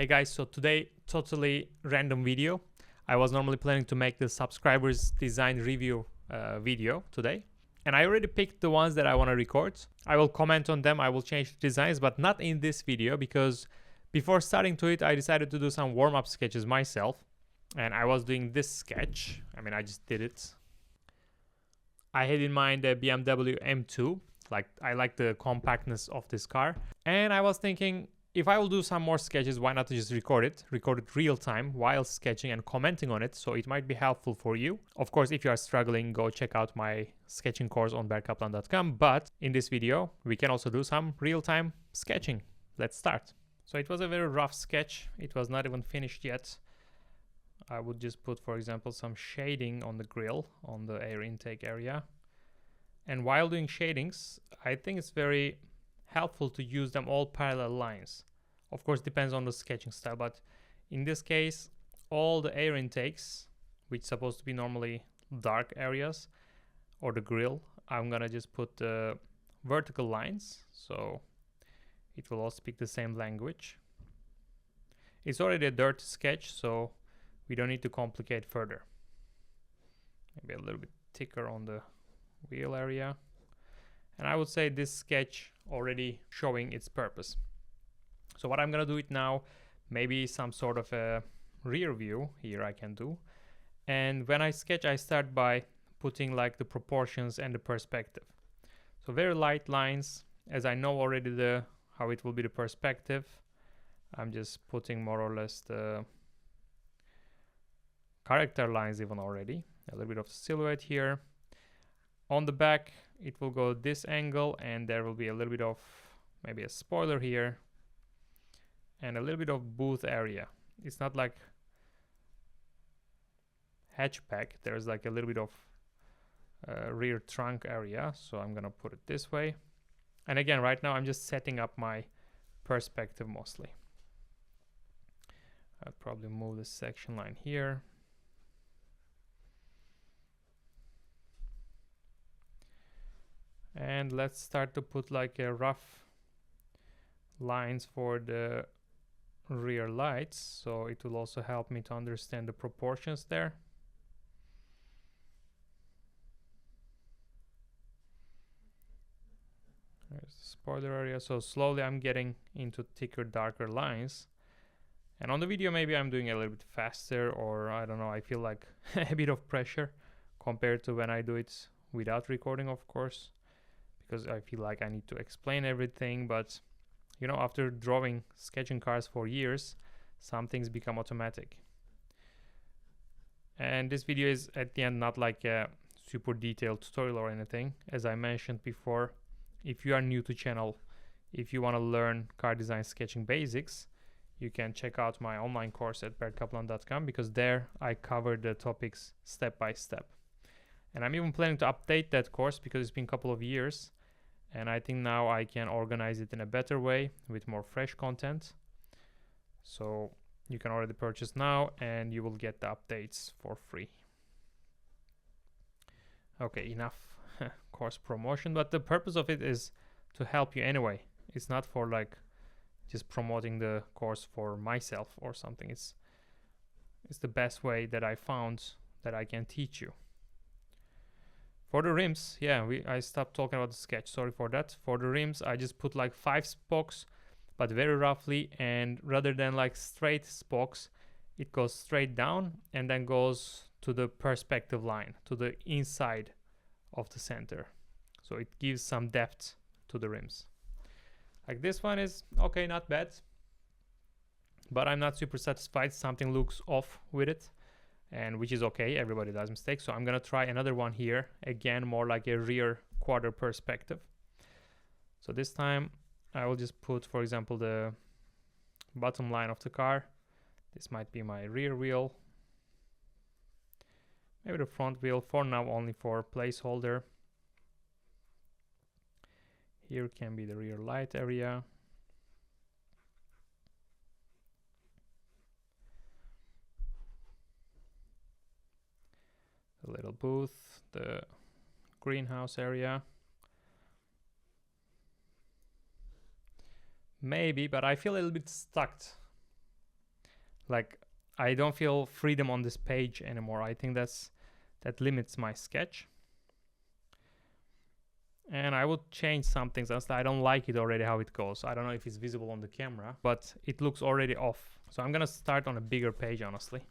Hey guys, so today, totally random video. I was normally planning to make the subscribers design review video today. And I already picked the ones that I want to record. I will comment on them, I will change the designs, but not in this video because before starting to it, I decided to do some warm-up sketches myself. And I was doing this sketch. I just did it. I had in mind the BMW M2. I like the compactness of this car. And I was thinking, if I will do some more sketches, why not just record it real time while sketching and commenting on it, so it might be helpful for you. Of course, if you are struggling, go check out my sketching course on berkaplan.com, but in this video, we can also do some real-time sketching. Let's start. So it was a very rough sketch. It was not even finished yet. I would just put, for example, some shading on the grill, on the air intake area. And while doing shadings, I think it's very helpful to use them all parallel lines. Of course, depends on the sketching style, but in this case, all the air intakes, which supposed to be normally dark areas, or the grill, I'm gonna just put the vertical lines, so it will all speak the same language. It's already a dirty sketch, so we don't need to complicate further. Maybe a little bit thicker on the wheel area. And I would say this sketch already showing its purpose. So what I'm gonna do it now, maybe some sort of a rear view here I can do. And when I sketch, I start by putting like the proportions and the perspective. So very light lines, as I know already how it will be the perspective. I'm just putting more or less the character lines even already. A little bit of silhouette here. On the back, it will go this angle, and there will be a little bit of maybe a spoiler here and a little bit of booth area. It's not like hatchback. There's like a little bit of rear trunk area, so I'm gonna put it this way. And again, right now I'm just setting up my perspective mostly. I'll probably move the section line here. And let's start to put like a rough lines for the rear lights, so it will also help me to understand the proportions there. There's the spoiler area, so slowly I'm getting into thicker, darker lines. And on the video, maybe I'm doing a little bit faster, or I don't know, I feel like a bit of pressure compared to when I do it without recording, of course. Because I feel like I need to explain everything, but you know, after sketching cars for years, some things become automatic. And this video is at the end not like a super detailed tutorial or anything. As I mentioned before, if you are new to channel, if you want to learn car design sketching basics, you can check out my online course at berkaplan.com, because there I cover the topics step by step. And I'm even planning to update that course because it's been a couple of years. And I think now I can organize it in a better way with more fresh content. So you can already purchase now and you will get the updates for free. Okay, enough course promotion, but the purpose of it is to help you anyway. It's not for like just promoting the course for myself or something. It's the best way that I found that I can teach you. For the rims, yeah, I stopped talking about the sketch, sorry for that. For the rims, I just put like 5 spokes, but very roughly, and rather than like straight spokes, it goes straight down and then goes to the perspective line, to the inside of the center. So it gives some depth to the rims. Like this one is okay, not bad, but I'm not super satisfied. Something looks off with it. And which is okay, everybody does mistakes. So I'm gonna try another one here, again more like a rear quarter perspective. So this time I will just put, for example, the bottom line of the car. This might be my rear wheel, maybe the front wheel, for now only for placeholder. Here can be the rear light area. The little booth, the greenhouse area. Maybe, but I feel a little bit stuck Like, I don't feel freedom on this page anymore. I think that limits my sketch. And I would change some things. I don't like it already how it goes. I don't know if it's visible on the camera, but it looks already off. So I'm gonna start on a bigger page, honestly.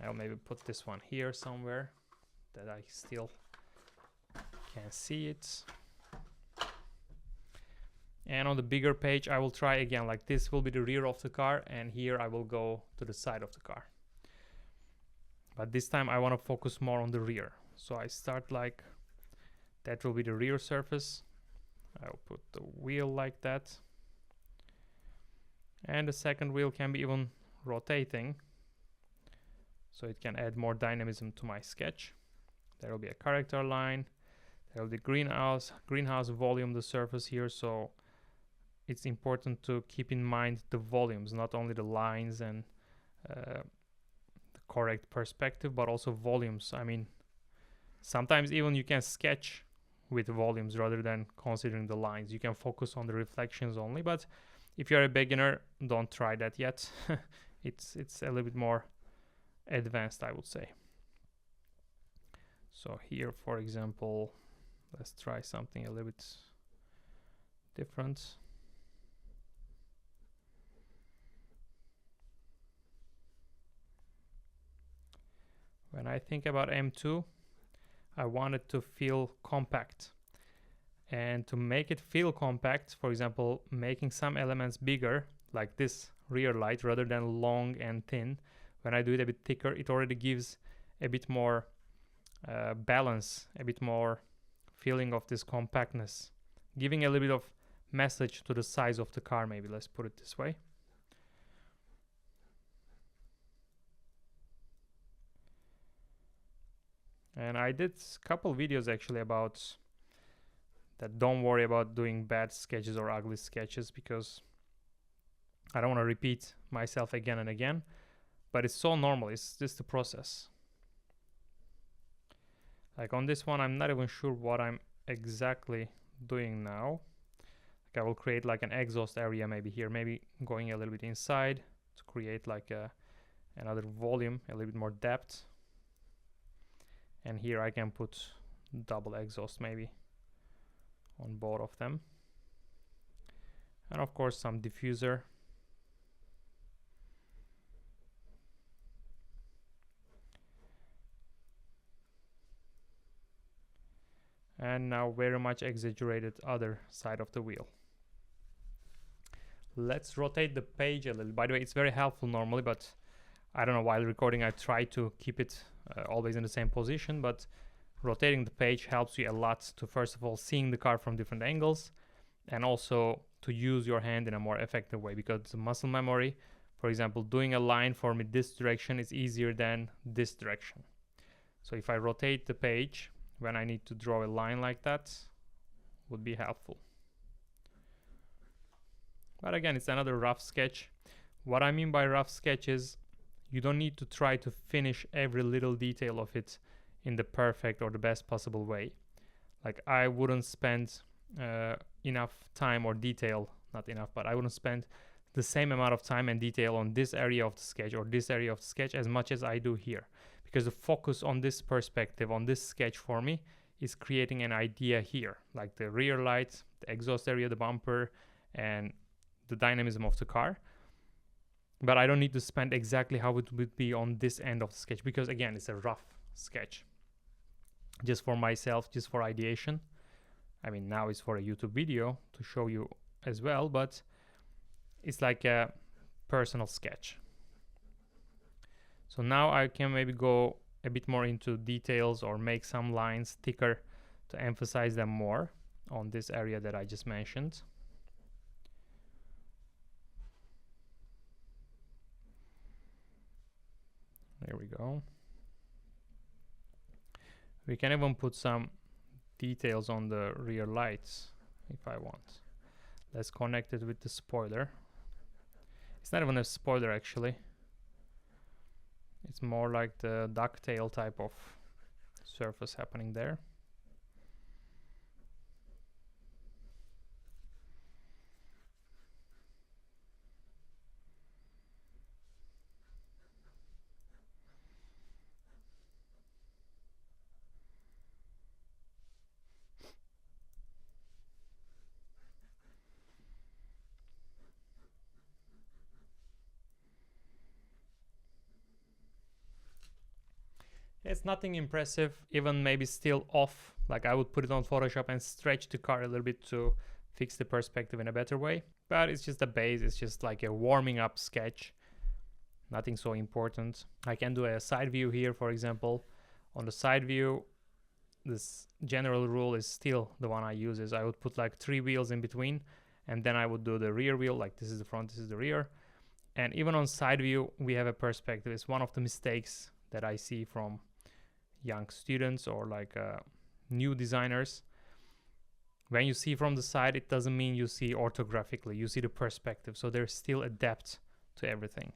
I'll maybe put this one here somewhere that I still can see it. And on the bigger page, I will try again, like this will be the rear of the car, and here I will go to the side of the car. But this time I want to focus more on the rear. So I start like, that will be the rear surface. I'll put the wheel like that. And the second wheel can be even rotating, so it can add more dynamism to my sketch. There will be a character line. There will be greenhouse volume, the surface here. So it's important to keep in mind the volumes, not only the lines and the correct perspective, but also volumes. I mean, sometimes even you can sketch with volumes rather than considering the lines. You can focus on the reflections only, but if you're a beginner, don't try that yet. It's a little bit more advanced, I would say. So here, for example, let's try something a little bit different. When I think about M2, I want it to feel compact. And to make it feel compact, for example, making some elements bigger, like this rear light, rather than long and thin, when I do it a bit thicker, it already gives a bit more balance, a bit more feeling of this compactness, giving a little bit of message to the size of the car, maybe, let's put it this way. And I did a couple videos actually about that. Don't worry about doing bad sketches or ugly sketches, because I don't want to repeat myself again and again, but it's so normal. It's just the process. Like on this one, I'm not even sure what I'm exactly doing now. Like I will create like an exhaust area maybe here, maybe going a little bit inside to create like another volume, a little bit more depth. And here I can put double exhaust maybe on both of them. And of course some diffuser. And now very much exaggerated other side of the wheel. Let's rotate the page a little. By the way, it's very helpful normally, but I don't know, while recording I try to keep it always in the same position, but rotating the page helps you a lot to, first of all, seeing the car from different angles, and also to use your hand in a more effective way, because the muscle memory, for example, doing a line for me this direction is easier than this direction. So if I rotate the page when I need to draw a line like that, would be helpful. But again, it's another rough sketch. What I mean by rough sketch is you don't need to try to finish every little detail of it in the perfect or the best possible way. Like I wouldn't spend enough time or detail, not enough, but I wouldn't spend the same amount of time and detail on this area of the sketch or this area of the sketch as much as I do here. Because the focus on this perspective, on this sketch for me, is creating an idea here, like the rear light, the exhaust area, the bumper, and the dynamism of the car. But I don't need to spend exactly how it would be on this end of the sketch, because again, it's a rough sketch. Just for myself, just for ideation. I mean, now it's for a YouTube video to show you as well, but it's like a personal sketch. So now I can maybe go a bit more into details or make some lines thicker to emphasize them more on this area that I just mentioned. There we go. We can even put some details on the rear lights if I want. Let's connect it with the spoiler. It's not even a spoiler actually. It's more like the ducktail type of surface happening there. It's nothing impressive, even maybe still off. Like I would put it on Photoshop and stretch the car a little bit to fix the perspective in a better way. But it's just a base, it's just like a warming up sketch. Nothing so important. I can do a side view here, for example. On the side view, this general rule is still the one I use, is I would put like 3 wheels in between, and then I would do the rear wheel, like this is the front, this is the rear. And even on side view, we have a perspective. It's one of the mistakes that I see from young students or like new designers. When you see from the side, it doesn't mean you see orthographically, you see the perspective. So there's still a depth to everything.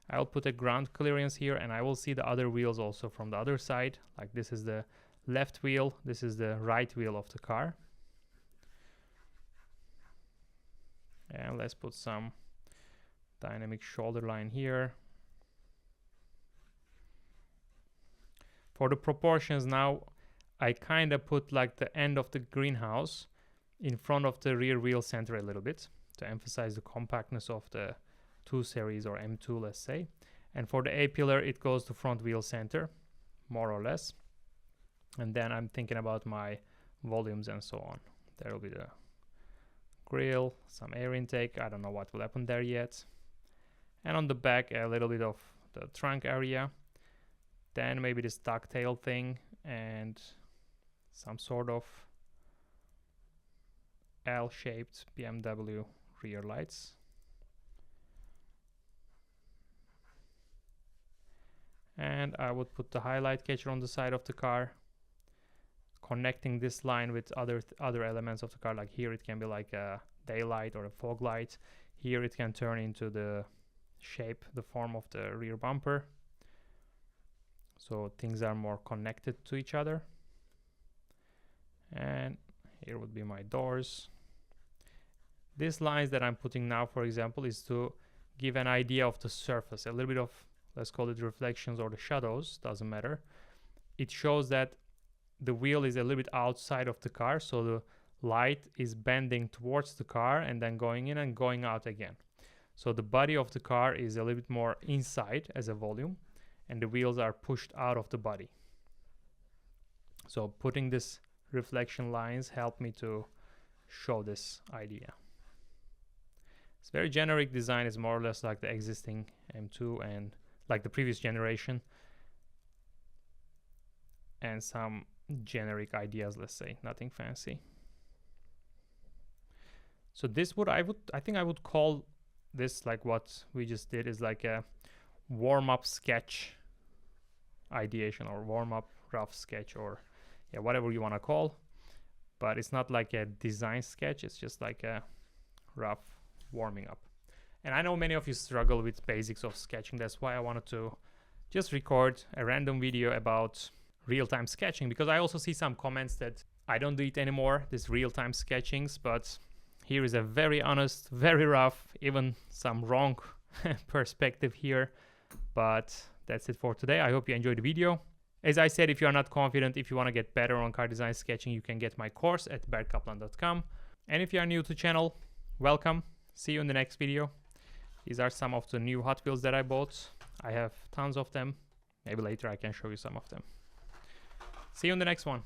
I'll put a ground clearance here, and I will see the other wheels also from the other side. Like this is the left wheel, this is the right wheel of the car. And let's put some dynamic shoulder line here. For the proportions now, I kind of put like the end of the greenhouse in front of the rear wheel center a little bit to emphasize the compactness of the 2 series or M2, let's say. And for the A-pillar, it goes to front wheel center, more or less. And then I'm thinking about my volumes and so on. There will be the grill, some air intake. I don't know what will happen there yet. And on the back, a little bit of the trunk area. Then maybe this ducktail thing and some sort of L-shaped BMW rear lights. And I would put the highlight catcher on the side of the car, connecting this line with other elements of the car. Like here it can be like a daylight or a fog light. Here it can turn into the shape, the form of the rear bumper. So things are more connected to each other. And here would be my doors. These lines that I'm putting now, for example, is to give an idea of the surface, a little bit of, let's call it reflections or the shadows, doesn't matter. It shows that the wheel is a little bit outside of the car, so the light is bending towards the car and then going in and going out again. So the body of the car is a little bit more inside as a volume, and the wheels are pushed out of the body. So putting this reflection lines help me to show this idea. It's very generic design, is more or less like the existing M2 and like the previous generation, and some generic ideas, let's say, nothing fancy. So this I think I would call this, like what we just did, is like a warm-up sketch ideation, or warm-up rough sketch, or yeah, whatever you want to call. But it's not like a design sketch, it's just like a rough warming up. And I know many of you struggle with basics of sketching. That's why I wanted to just record a random video about real-time sketching, because I also see some comments that I don't do it anymore, this real-time sketchings. But here is a very honest, very rough, even some wrong perspective here. But that's it for today. I hope you enjoyed the video. As I said, if you are not confident, if you want to get better on car design sketching, you can get my course at bertkaplan.com. And if you are new to the channel, welcome. See you in the next video. These are some of the new Hot Wheels that I bought. I have tons of them. Maybe later I can show you some of them. See you in the next one.